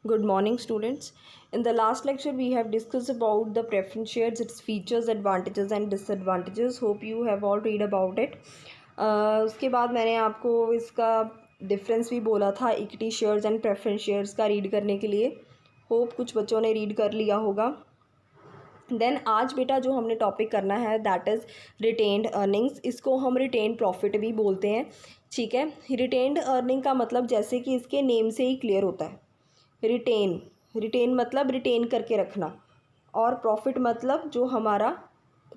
Good morning, students. In the last lecture, we have discussed about the preference shares, its features, advantages and disadvantages. Hope you have all read about it. उसके बाद मैंने आपको इसका difference भी बोला था equity shares and preference shares का read करने के लिए. होप कुछ बच्चों ने रीड कर लिया होगा. देन आज बेटा जो हमने टॉपिक करना है दैट इज़ रिटेन्ड अर्निंग्स. इसको हम रिटेन्ड प्रॉफिट भी बोलते हैं. ठीक है, रिटेन्ड अर्निंग का मतलब जैसे कि इसके नेम से ही क्लियर होता है. रिटेन मतलब रिटेन करके रखना, और प्रॉफिट मतलब जो हमारा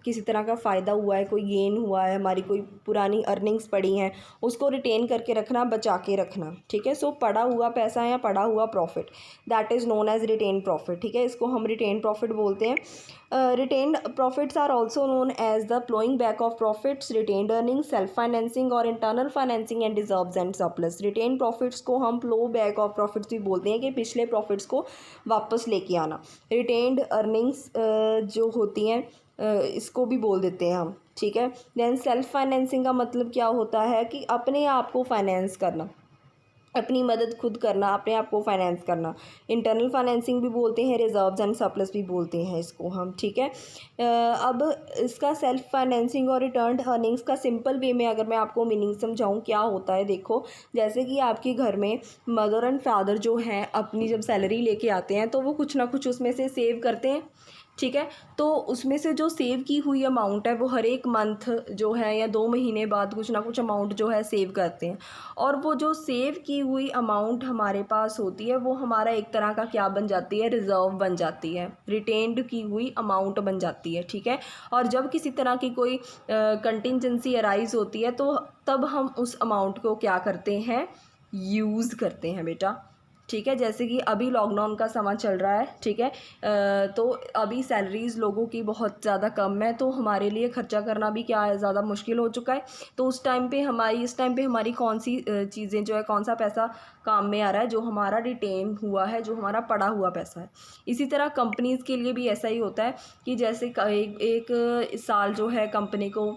किसी तरह का फ़ायदा हुआ है, कोई गेन हुआ है, हमारी कोई पुरानी अर्निंग्स पड़ी हैं, उसको रिटेन करके रखना, बचा के रखना. ठीक है, सो पड़ा हुआ पैसा या पड़ा हुआ profit that is known as retain profit. ठीक है, इसको हम रिटेन प्रॉफिट बोलते हैं. Retained profits are also known as the flowing back of profits, retained earning, self financing और internal financing and reserves and surplus. Retain profits को हम flow back of profits भी बोलते हैं कि पिछले प्रॉफिट्स को वापस लेके आना. रिटेन्ड अर्निंग्स जो होती हैं इसको भी बोल देते हैं हम. ठीक है, देन सेल्फ फाइनेंसिंग का मतलब क्या होता है कि अपने आप को फाइनेंस करना, अपनी मदद खुद करना, अपने आप को फाइनेंस करना. इंटरनल फाइनेंसिंग भी बोलते हैं, रिजर्व्स एंड सरप्लस भी बोलते हैं इसको हम. ठीक है, अब इसका सेल्फ फाइनेंसिंग और रिटर्न अर्निंग्स का सिंपल वे में अगर मैं आपको मीनिंग समझाऊं क्या होता है. देखो, जैसे कि आपके घर में मदर एंड फादर जो हैं अपनी जब सैलरी लेके आते हैं तो वो कुछ ना कुछ उसमें से सेव करते हैं. ठीक है, तो उसमें से जो सेव की हुई अमाउंट है वो हर एक मंथ जो है या 2 महीने बाद कुछ ना कुछ अमाउंट जो है सेव करते हैं. और वो जो सेव की हुई अमाउंट हमारे पास होती है वो हमारा एक तरह का क्या बन जाती है, रिज़र्व बन जाती है, रिटेन्ड की हुई अमाउंट बन जाती है. ठीक है, और जब किसी तरह की कोई कंटिजेंसी अराइज होती है तो तब हम उस अमाउंट को क्या करते हैं, यूज़ करते हैं बेटा. ठीक है, जैसे कि अभी लॉकडाउन का समय चल रहा है. ठीक है, तो अभी सैलरीज़ लोगों की बहुत ज़्यादा कम है, तो हमारे लिए खर्चा करना भी क्या है, ज़्यादा मुश्किल हो चुका है. तो इस टाइम पे हमारी कौन सी चीज़ें जो है, कौन सा पैसा काम में आ रहा है, जो हमारा रिटेन हुआ है, जो हमारा पड़ा हुआ पैसा है. इसी तरह कंपनीज़ के लिए भी ऐसा ही होता है कि जैसे एक साल जो है कंपनी को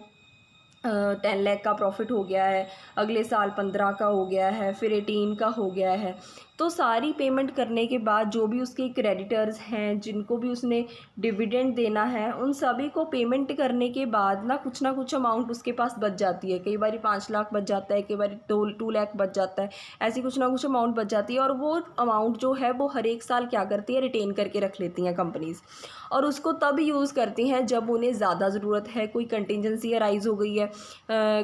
10 लाख का प्रॉफिट हो गया है, अगले साल 15 का हो गया है, फिर 18 का हो गया है. तो सारी पेमेंट करने के बाद जो भी उसके क्रेडिटर्स हैं, जिनको भी उसने डिविडेंड देना है, उन सभी को पेमेंट करने के बाद ना कुछ अमाउंट उसके पास बच जाती है. कई बार 5 लाख बच जाता है, कई बार 2 लाख बच जाता है. ऐसी कुछ ना कुछ अमाउंट बच जाती है, और वो अमाउंट जो है वो हर एक साल क्या करती है, रिटेन करके रख लेती हैं कंपनीज़. और उसको तब यूज़ करती हैं जब उन्हें ज़्यादा ज़रूरत है, कोई कंटिजेंसी अराइज़ हो गई है,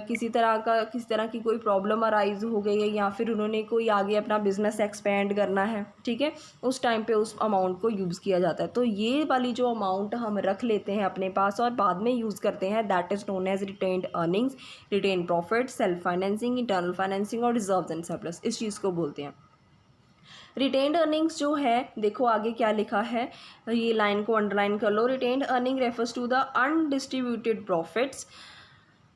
किसी तरह की कोई प्रॉब्लम अराइज़ हो गई है, या फिर उन्होंने कोई आगे अपना बिज़नेस एक्सपेंड करना है. ठीक है, उस टाइम पे उस अमाउंट को यूज़ किया जाता है. तो ये वाली जो अमाउंट हम रख लेते हैं अपने पास और बाद में यूज़ करते हैं that is known as retained earnings, retain profit, self financing, internal financing और रिजर्व्स एंड सरप्लस, इस चीज़ को बोलते हैं. रिटेन्ड अर्निंग्स जो है, देखो आगे क्या लिखा है, ये लाइन को अंडरलाइन कर लो. Retained earning refers to the undistributed profits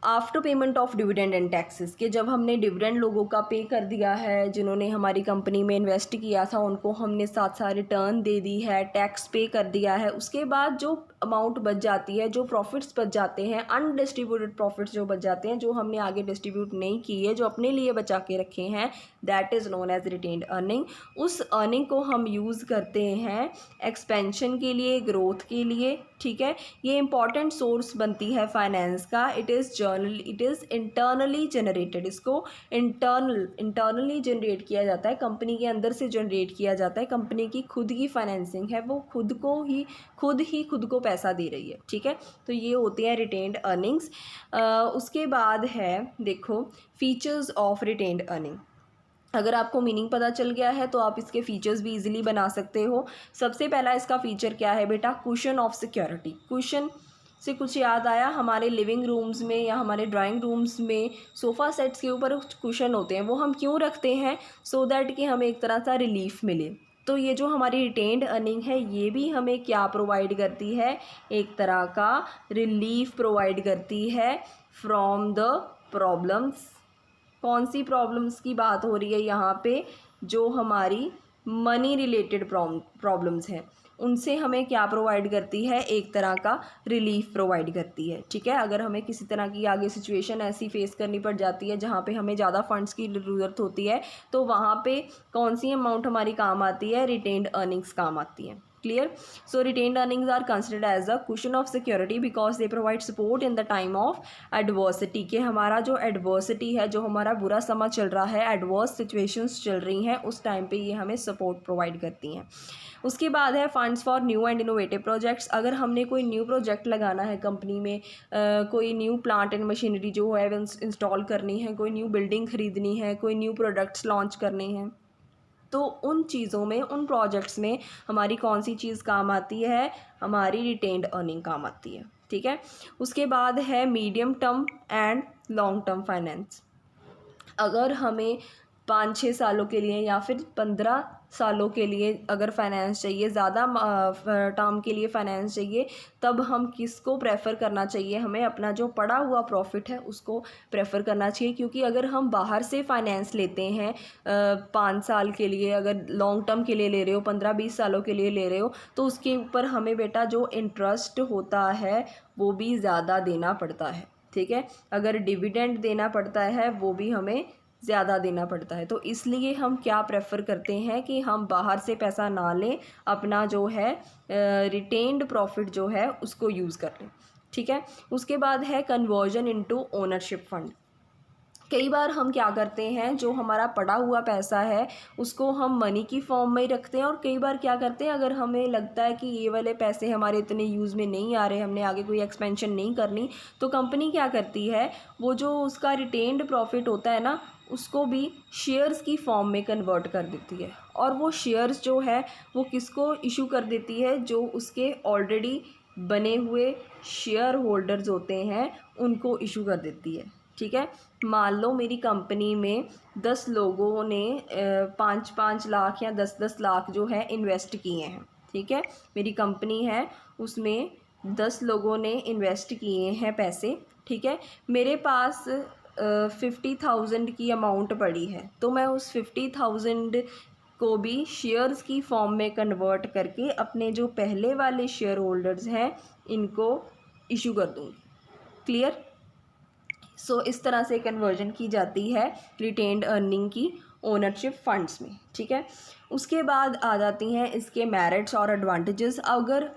after payment of dividend and taxes. के जब हमने डिविडेंड लोगों का पे कर दिया है, जिन्होंने हमारी कंपनी में इन्वेस्ट किया था, उनको हमने साथ साथ रिटर्न दे दी है, टैक्स पे कर दिया है, उसके बाद जो अमाउंट बच जाती है, जो प्रॉफिट्स बच जाते हैं, अनडिस्ट्रीब्यूटेड प्रॉफिट्स जो बच जाते हैं, जो हमने आगे डिस्ट्रीब्यूट नहीं किए, जो अपने लिए बचा के रखे हैं, that is known as retained earning. उस अर्निंग को हम यूज़ करते हैं एक्सपेंशन के लिए, ग्रोथ के लिए. ठीक है, ये इंपॉर्टेंट सोर्स बनती है फाइनेंस का. It is internally generated. इसको इंटरनली जनरेट किया जाता है, कंपनी के अंदर से जनरेट किया जाता है. कंपनी की खुद की फाइनेंसिंग है, वो खुद को पैसा दे रही है. ठीक है, तो ये होती है रिटेन्ड अर्निंग्स. उसके बाद है, देखो, फीचर्स ऑफ रिटेन्ड अर्निंग. अगर आपको मीनिंग पता चल गया है तो आप इसके फीचर्स भी इजीली बना सकते हो. सबसे पहला इसका फीचर क्या है बेटा, कुशन ऑफ सिक्योरिटी. कुशन से कुछ याद आया, हमारे लिविंग रूम्स में या हमारे ड्राइंग रूम्स में सोफ़ा सेट्स के ऊपर कुशन होते हैं. वो हम क्यों रखते हैं, सो दैट कि हमें एक तरह सा रिलीफ मिले. तो ये जो हमारी रिटेन्ड अर्निंग है, ये भी हमें क्या प्रोवाइड करती है, एक तरह का रिलीफ प्रोवाइड करती है फ्रॉम द प्रॉब्लम्स. कौन सी प्रॉब्लम्स की बात हो रही है यहाँ पे, जो हमारी मनी रिलेटेड प्रॉब्लम्स हैं, उनसे हमें क्या प्रोवाइड करती है, एक तरह का रिलीफ प्रोवाइड करती है। ठीक है, अगर हमें किसी तरह की आगे सिचुएशन ऐसी फेस करनी पड़ जाती है जहाँ पे हमें ज़्यादा फंड्स की ज़रूरत होती है, तो वहाँ पे कौन सी अमाउंट हमारी काम आती है, रिटेन्ड अर्निंग्स काम आती है। Clear. So retained earnings are considered as a cushion of security because they provide support in the time of adversity. के हमारा जो एडवर्सिटी है, जो हमारा बुरा समय चल रहा है, एडवर्स सिचुएशंस चल रही हैं, उस टाइम पे ये हमें सपोर्ट प्रोवाइड करती हैं। उसके बाद है funds for new and innovative projects. अगर हमने कोई न्यू प्रोजेक्ट लगाना है कंपनी में, कोई न्यू प्लांट एंड मशीनरी जो है इंस्टॉल करनी है, कोई न्यू बिल्डिंग खरीदनी है, कोई न्यू प्रोडक्ट्स लॉन्च करने हैं, तो उन चीज़ों में, उन प्रोजेक्ट्स में हमारी कौन सी चीज़ काम आती है, हमारी रिटेन्ड अर्निंग काम आती है। ठीक है। उसके बाद है medium term and long term finance. अगर हमें 5-6 सालों के लिए या फिर 15 सालों के लिए अगर फाइनेंस चाहिए, ज़्यादा टर्म के लिए फाइनेंस चाहिए, तब हम किसको प्रेफर करना चाहिए, हमें अपना जो पड़ा हुआ प्रॉफिट है उसको प्रेफर करना चाहिए। क्योंकि अगर हम बाहर से फाइनेंस लेते हैं 5 साल के लिए, अगर लॉन्ग टर्म के लिए ले रहे हो, 15-20 सालों के लिए ले रहे हो, तो उसके ऊपर हमें बेटा जो इंटरेस्ट होता है वो भी ज़्यादा देना पड़ता है। ठीक है, अगर डिविडेंड देना पड़ता है वो भी हमें ज़्यादा देना पड़ता है। तो इसलिए हम क्या प्रेफर करते हैं कि हम बाहर से पैसा ना लें, अपना जो है रिटेन्ड प्रॉफिट जो है उसको यूज़ कर लें। ठीक है। उसके बाद है कन्वर्जन इनटू ओनरशिप फंड। कई बार हम क्या करते हैं, जो हमारा पड़ा हुआ पैसा है उसको हम मनी की फॉर्म में ही रखते हैं, और कई बार क्या करते हैं, अगर हमें लगता है कि ये वाले पैसे हमारे इतने यूज़ में नहीं आ रहे, हमने आगे कोई एक्सपेंशन नहीं करनी, तो कंपनी क्या करती है, वो जो उसका रिटेन्ड प्रॉफिट होता है ना, उसको भी शेयर्स की फॉर्म में कन्वर्ट कर देती है। और वो शेयर्स जो है वो किसको इशू कर देती है, जो उसके ऑलरेडी बने हुए शेयर होल्डर्स होते हैं उनको इशू कर देती है। ठीक है। मान लो मेरी कंपनी में 10 लोगों ने 5-5 लाख या 10-10 लाख जो है इन्वेस्ट किए हैं। ठीक है, मेरी कंपनी है, उसमें 10 लोगों ने इन्वेस्ट किए हैं पैसे। ठीक है, मेरे पास 50,000 की अमाउंट पड़ी है, तो मैं उस 50,000 को भी शेयर्स की फॉर्म में कन्वर्ट करके अपने जो पहले वाले शेयर होल्डर्स हैं इनको इशू कर दूँगी। क्लियर। सो इस तरह से कन्वर्जन की जाती है रिटेन्ड अर्निंग की ओनरशिप फंड्स में। ठीक है। उसके बाद आ जाती हैं इसके मेरिट्स और एडवांटेजेस। अगर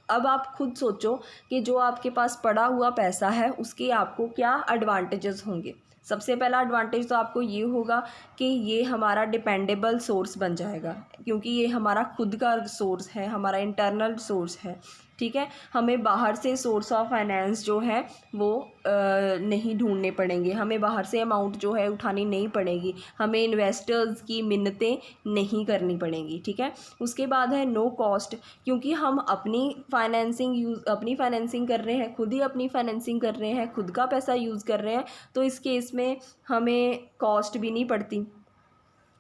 अब आप खुद सोचो कि जो आपके पास पड़ा हुआ पैसा है उसके आपको क्या एडवांटेजेस होंगे। सबसे पहला एडवांटेज तो आपको ये होगा कि ये हमारा डिपेंडेबल सोर्स बन जाएगा, क्योंकि ये हमारा खुद का सोर्स है, हमारा इंटरनल सोर्स है। ठीक है, हमें बाहर से सोर्स ऑफ फाइनेंस जो है वो नहीं ढूंढने पड़ेंगे, हमें बाहर से अमाउंट जो है उठानी नहीं पड़ेगी, हमें इन्वेस्टर्स की मिन्नतें नहीं करनी पड़ेंगी। ठीक है। उसके बाद है नो कॉस्ट, क्योंकि हम अपनी फाइनेंसिंग कर रहे हैं, खुद ही अपनी फाइनेंसिंग कर रहे हैं, खुद का पैसा यूज़ कर रहे हैं, तो इस केस में हमें कॉस्ट भी नहीं पड़ती,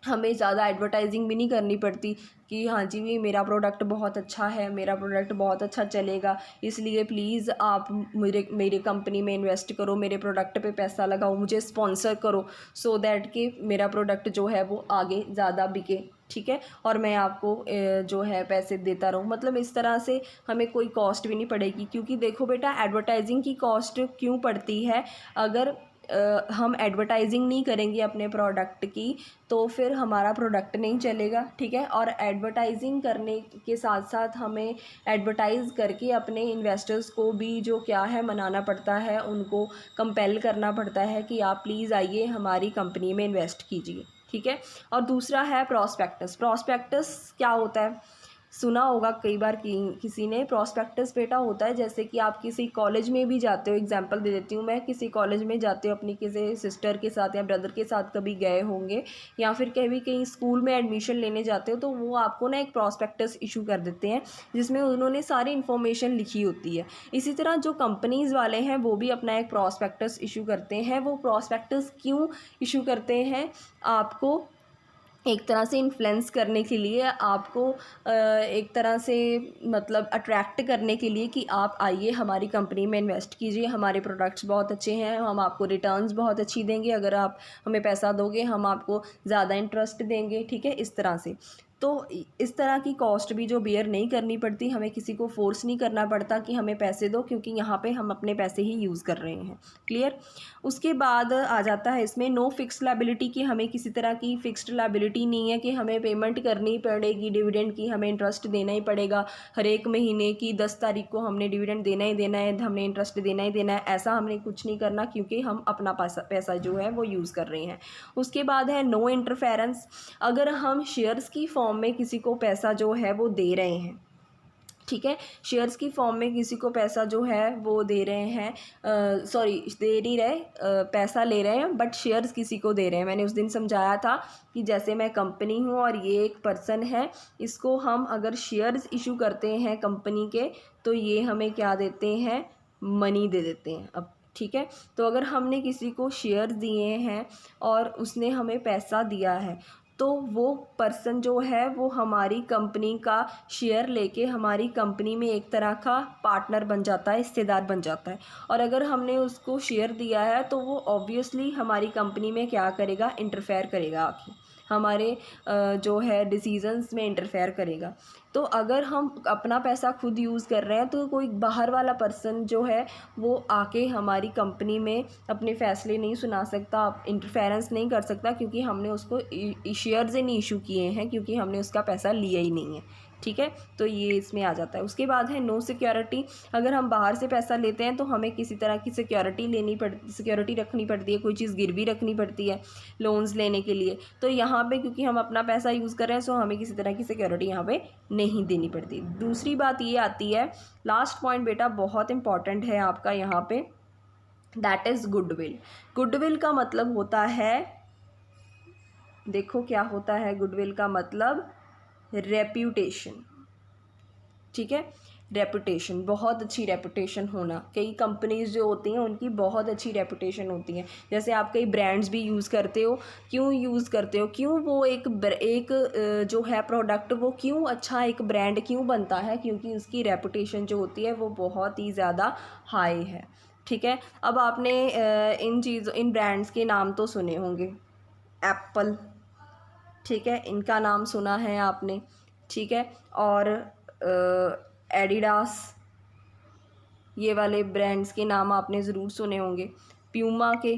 हमें ज़्यादा एडवर्टाइजिंग भी नहीं करनी पड़ती कि हाँ जी भी मेरा प्रोडक्ट बहुत अच्छा है, मेरा प्रोडक्ट बहुत अच्छा चलेगा, इसलिए प्लीज़ आप मेरे कंपनी में इन्वेस्ट करो, मेरे प्रोडक्ट पे पैसा लगाओ, मुझे स्पॉन्सर करो, सो दैट कि मेरा प्रोडक्ट जो है वो आगे ज़्यादा बिके। ठीक है, और मैं आपको जो है पैसे देता रहूँ। मतलब इस तरह से हमें कोई कॉस्ट भी नहीं पड़ेगी, क्योंकि देखो बेटा एडवर्टाइजिंग की कॉस्ट क्यों पड़ती है, अगर हम एडवर्टाइजिंग नहीं करेंगे अपने प्रोडक्ट की तो फिर हमारा प्रोडक्ट नहीं चलेगा। ठीक है, और एडवर्टाइजिंग करने के साथ साथ हमें एडवर्टाइज़ करके अपने इन्वेस्टर्स को भी जो क्या है मनाना पड़ता है, उनको कंपेल करना पड़ता है कि आप प्लीज़ आइए हमारी कंपनी में इन्वेस्ट कीजिए। ठीक है, और दूसरा है प्रॉस्पेक्टस। प्रॉस्पेक्टस क्या होता है, सुना होगा कई बार कि किसी ने। प्रॉस्पेक्टस बेटा होता है जैसे कि आप किसी कॉलेज में भी जाते हो, एग्जांपल दे देती हूँ मैं, किसी कॉलेज में जाते हो अपनी किसी सिस्टर के साथ या ब्रदर के साथ कभी गए होंगे, या फिर कहीं स्कूल में एडमिशन लेने जाते हो, तो वो आपको ना एक प्रॉस्पेक्टस इशू कर देते हैं जिसमें उन्होंने सारी इन्फॉर्मेशन लिखी होती है। इसी तरह जो कंपनीज़ वाले हैं वो भी अपना एक प्रॉस्पेक्टस इशू करते हैं। वो प्रॉस्पेक्टस क्यों इशू करते हैं, आपको एक तरह से इन्फ्लुएंस करने के लिए, आपको एक तरह से मतलब अट्रैक्ट करने के लिए कि आप आइए हमारी कंपनी में इन्वेस्ट कीजिए, हमारे प्रोडक्ट्स बहुत अच्छे हैं, हम आपको रिटर्न्स बहुत अच्छी देंगे, अगर आप हमें पैसा दोगे हम आपको ज़्यादा इंटरेस्ट देंगे। ठीक है, इस तरह से तो इस तरह की कॉस्ट भी जो बेयर नहीं करनी पड़ती, हमें किसी को फोर्स नहीं करना पड़ता कि हमें पैसे दो, क्योंकि यहाँ पे हम अपने पैसे ही यूज़ कर रहे हैं। क्लियर। उसके बाद आ जाता है इसमें नो फिक्स्ड लायबिलिटी की, हमें किसी तरह की फिक्स्ड लायबिलिटी नहीं है कि हमें पेमेंट करनी पड़ेगी डिविडेंड की, हमें इंटरेस्ट देना ही पड़ेगा हर एक महीने की 10 तारीख को हमने डिविडेंड देना ही देना है, हमने इंटरेस्ट देना ही देना है, ऐसा हमने कुछ नहीं करना, क्योंकि हम अपना पैसा जो है वो यूज़ कर रहे हैं। उसके बाद है नो इंटरफेरेंस। अगर हम शेयर्स की फॉर्म में किसी को पैसा जो है वो दे रहे हैं, ठीक है, शेयर्स की फॉर्म में किसी को पैसा जो है वो दे रहे हैं, सॉरी दे नहीं रहे, पैसा ले रहे हैं बट शेयर्स किसी को दे रहे हैं। मैंने उस दिन समझाया था कि जैसे मैं कंपनी हूँ और ये एक पर्सन है, इसको हम अगर शेयर्स इशू करते हैं कंपनी के, तो ये हमें क्या देते हैं, मनी दे देते हैं। अब ठीक है, तो अगर हमने किसी को शेयर दिए हैं और उसने हमें पैसा दिया है, तो वो पर्सन जो है वो हमारी कंपनी का शेयर लेके हमारी कंपनी में एक तरह का पार्टनर बन जाता है, हिस्सेदार बन जाता है। और अगर हमने उसको शेयर दिया है तो वो ऑब्वियसली हमारी कंपनी में क्या करेगा, इंटरफेयर करेगा, आके हमारे जो है डिसीजंस में इंटरफेयर करेगा। तो अगर हम अपना पैसा खुद यूज़ कर रहे हैं, तो कोई बाहर वाला पर्सन जो है वो आके हमारी कंपनी में अपने फ़ैसले नहीं सुना सकता, इंटरफेरेंस नहीं कर सकता, क्योंकि हमने उसको शेयर्स ही नहीं इशू किए हैं, क्योंकि हमने उसका पैसा लिया ही नहीं है। ठीक है, तो ये इसमें आ जाता है। उसके बाद है नो सिक्योरिटी। अगर हम बाहर से पैसा लेते हैं तो हमें किसी तरह की सिक्योरिटी रखनी पड़ती है, कोई चीज़ गिरवी रखनी पड़ती है लोन्स लेने के लिए। तो यहाँ पे क्योंकि हम अपना पैसा यूज़ कर रहे हैं, सो हमें किसी तरह की सिक्योरिटी यहाँ पे नहीं देनी पड़ती। दूसरी बात ये आती है, लास्ट पॉइंट बेटा बहुत इंपॉर्टेंट है आपका यहाँ पे, दैट इज़ गुडविल। गुडविल का मतलब होता है, देखो क्या होता है गुडविल का मतलब, रेप्यूटेशन। ठीक है, रेपुटेशन, बहुत अच्छी रेपुटेशन होना। कई कंपनीज जो होती हैं उनकी बहुत अच्छी रेपुटेशन होती है। जैसे आप कई ब्रांड्स भी यूज़ करते हो, क्यों यूज़ करते हो, क्यों वो एक जो है प्रोडक्ट वो क्यों अच्छा एक ब्रांड क्यों बनता है, क्योंकि उसकी रेपुटेशन जो होती है वो बहुत ही ज़्यादा हाई है। ठीक है, अब आपने इन ब्रांड्स के नाम तो सुने होंगे, एप्पल, ठीक है, इनका नाम सुना है आपने, ठीक है, और एडिडास, ये वाले ब्रांड्स के नाम आपने ज़रूर सुने होंगे, प्यूमा के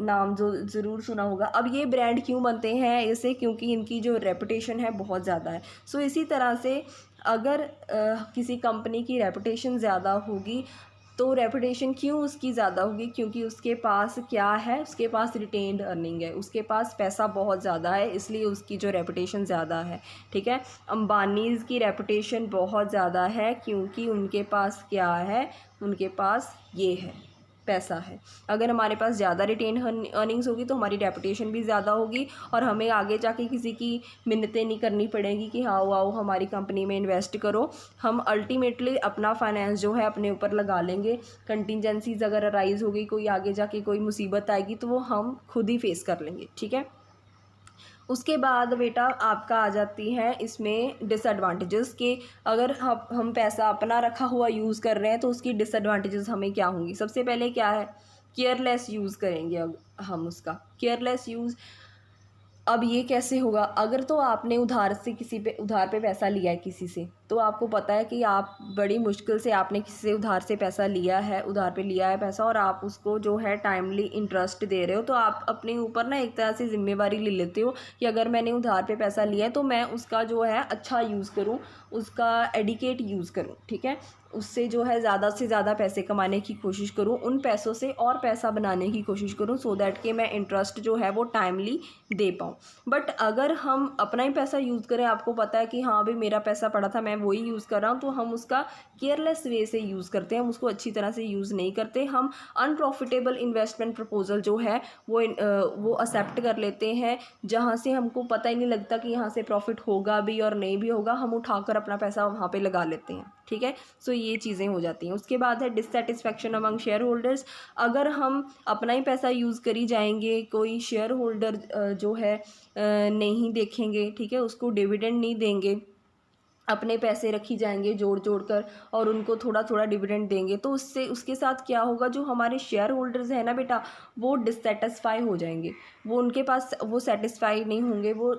नाम जो ज़रूर सुना होगा। अब ये ब्रांड क्यों बनते हैं ऐसे, क्योंकि इनकी जो रेपुटेशन है बहुत ज़्यादा है। सो इसी तरह से अगर किसी कंपनी की रेपुटेशन ज़्यादा होगी, तो रेपुटेशन क्यों उसकी ज़्यादा होगी, क्योंकि उसके पास क्या है, उसके पास रिटेन्ड अर्निंग है, उसके पास पैसा बहुत ज़्यादा है, इसलिए उसकी जो रेपुटेशन ज़्यादा है। ठीक है, अंबानीज़ की रेपुटेशन बहुत ज़्यादा है, क्योंकि उनके पास क्या है, उनके पास ये है, पैसा है। अगर हमारे पास ज़्यादा रिटेन अर्निंग्स होगी तो हमारी रेपुटेशन भी ज़्यादा होगी, और हमें आगे जाके किसी की मिन्नतें नहीं करनी पड़ेगी कि हाँ आओ हमारी कंपनी में इन्वेस्ट करो। हम अल्टीमेटली अपना फाइनेंस जो है अपने ऊपर लगा लेंगे। कंटिजेंसीज अगर अराइज़ होगी, कोई आगे जाके कोई मुसीबत आएगी, तो वो हम खुद ही फेस कर लेंगे। ठीक है, उसके बाद बेटा आपका आ जाती है इसमें डिसएडवांटेजेस के, अगर हम पैसा अपना रखा हुआ यूज़ कर रहे हैं तो उसकी डिसएडवांटेजेस हमें क्या होंगी। सबसे पहले क्या है, केयरलेस यूज़ करेंगे। अब हम उसका केयरलेस यूज़, अब ये कैसे होगा, अगर तो आपने उधार पे पैसा लिया है किसी से, तो आपको पता है कि आप बड़ी मुश्किल से आपने किसी से उधार से पैसा लिया है, उधार पे लिया है पैसा, और आप उसको जो है टाइमली इंटरेस्ट दे रहे हो, तो आप अपने ऊपर ना एक तरह से ज़िम्मेवारी ले लेते हो कि अगर मैंने उधार पे पैसा लिया है तो मैं उसका जो है अच्छा यूज़ करूँ, उसका एडिकेट यूज़ करूँ। ठीक है, उससे जो है ज़्यादा से ज़्यादा पैसे कमाने की कोशिश करूँ, उन पैसों से और पैसा बनाने की कोशिश करूँ, सो दैट कि मैं इंटरेस्ट जो है वो टाइमली दे पाऊँ। बट अगर हम अपना ही पैसा यूज़ करें, आपको पता है कि हाँ भाई मेरा पैसा पड़ा था मैं वही यूज़ कर रहा हूँ, तो हम उसका केयरलेस वे से यूज़ करते हैं, हम उसको अच्छी तरह से यूज़ नहीं करते। हम अनप्रॉफिटेबल इन्वेस्टमेंट प्रपोजल जो है वो एक्सेप्ट कर लेते हैं, जहाँ से हमको पता ही नहीं लगता कि यहाँ से प्रॉफिट होगा भी और नहीं भी होगा, हम उठाकर अपना पैसा वहाँ पे लगा लेते हैं। ठीक है, सो ये चीज़ें हो जाती हैं। उसके बाद है डिससेटिस्फैक्शन अमंग शेयर होल्डर्स। अगर हम अपना ही पैसा यूज़ करी जाएंगे, कोई शेयर होल्डर जो है नहीं देखेंगे, ठीक है, उसको डिविडेंड नहीं देंगे, अपने पैसे रखी जाएंगे जोड़ जोड़ कर और उनको थोड़ा थोड़ा डिविडेंड देंगे, तो उससे उसके साथ क्या होगा, जो हमारे शेयर होल्डर्स हैं ना बेटा, वो डिससेटिस्फाई हो जाएंगे, वो उनके पास वो सेटिस्फाई नहीं होंगे, वो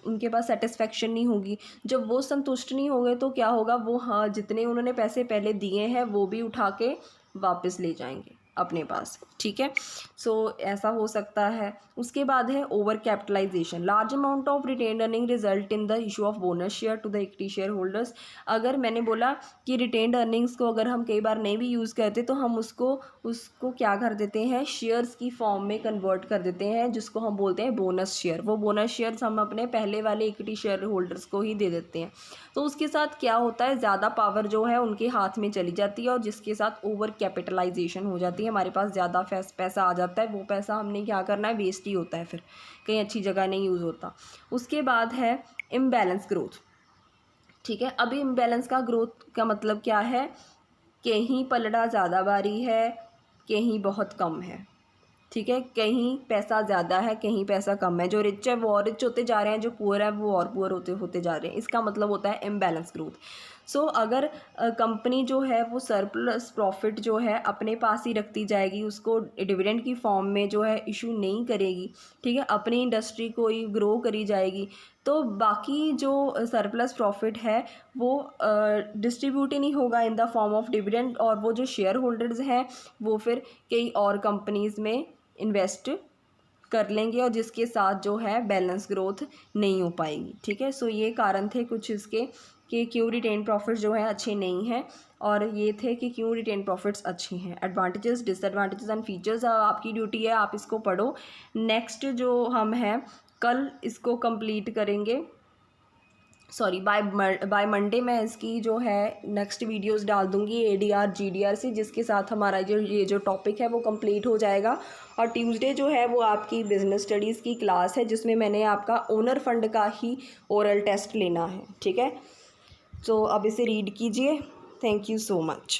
उनके पास सेटिस्फेक्शन नहीं होगी। जब वो संतुष्ट नहीं होंगे तो क्या होगा, वो हाँ जितने उन्होंने पैसे पहले दिए हैं वो भी उठा के वापस ले जाएंगे अपने पास, ठीक है। सो ऐसा हो सकता है। उसके बाद है over capitalisation. Large amount of retained earning result in the issue of bonus share to the equity share holders. अगर मैंने बोला कि रिटेन्ड अर्निंग्स को अगर हम कई बार नहीं भी यूज़ करते तो हम उसको उसको क्या कर देते हैं, शेयर्स की फॉर्म में कन्वर्ट कर देते हैं, जिसको हम बोलते हैं बोनस शेयर। वो बोनस शेयर्स हम अपने पहले वाले इक्विटी शेयर होल्डर्स को ही दे देते हैं। तो उसके साथ क्या होता है, ज़्यादा पावर जो है उनके हाथ में चली जाती है और जिसके साथ ओवर कैपिटलाइजेशन हो जाती है, हमारे पास ज़्यादा पैसा आ जाता है, वो पैसा हमने क्या करना है, वेस्ट ही होता है, फिर कहीं अच्छी जगह नहीं यूज़ होता। उसके बाद है इम्बैलेंस ग्रोथ, ठीक है। अभी इम्बैलेंस का ग्रोथ का मतलब क्या है, कहीं पलड़ा ज़्यादा बारी है, कहीं बहुत कम है, ठीक है। कहीं पैसा ज़्यादा है, कहीं पैसा कम है, जो रिच है वो और रिच होते जा रहे हैं, जो पुअर है वो और पुअर होते होते जा रहे हैं। इसका मतलब होता है इम्बैलेंस ग्रोथ। सो अगर कंपनी जो है वो सरप्लस प्रॉफिट जो है अपने पास ही रखती जाएगी, उसको डिविडेंड की फॉर्म में जो है इशू नहीं करेगी, ठीक है, अपनी इंडस्ट्री को ही ग्रो करी जाएगी, तो बाकी जो सरप्लस प्रॉफिट है वो डिस्ट्रीब्यूट ही नहीं होगा in the form of dividend, और वो जो शेयर होल्डर्स हैं वो फिर कई और कंपनीज़ में इन्वेस्ट कर लेंगे और जिसके साथ जो है बैलेंस ग्रोथ नहीं हो पाएगी, ठीक है। सो ये कारण थे कुछ इसके कि क्यों रिटेन प्रॉफिट्स जो है अच्छे नहीं हैं, और ये थे कि क्यों रिटेन प्रॉफिट्स अच्छे हैं। एडवांटेजेस, डिसएडवांटेजेस एंड फीचर्स, आपकी ड्यूटी है आप इसको पढ़ो। नेक्स्ट जो हम हैं कल इसको कंप्लीट करेंगे, सॉरी बाय मंडे मैं इसकी जो है नेक्स्ट वीडियोस डाल दूंगी ADR GDR से, जिसके साथ हमारा जो ये जो टॉपिक है वो कंप्लीट हो जाएगा। और ट्यूसडे जो है वो आपकी बिजनेस स्टडीज़ की क्लास है, जिसमें मैंने आपका ओनर फंड का ही ओरल टेस्ट लेना है, ठीक है। तो अब इसे रीड कीजिए। Thank you so much.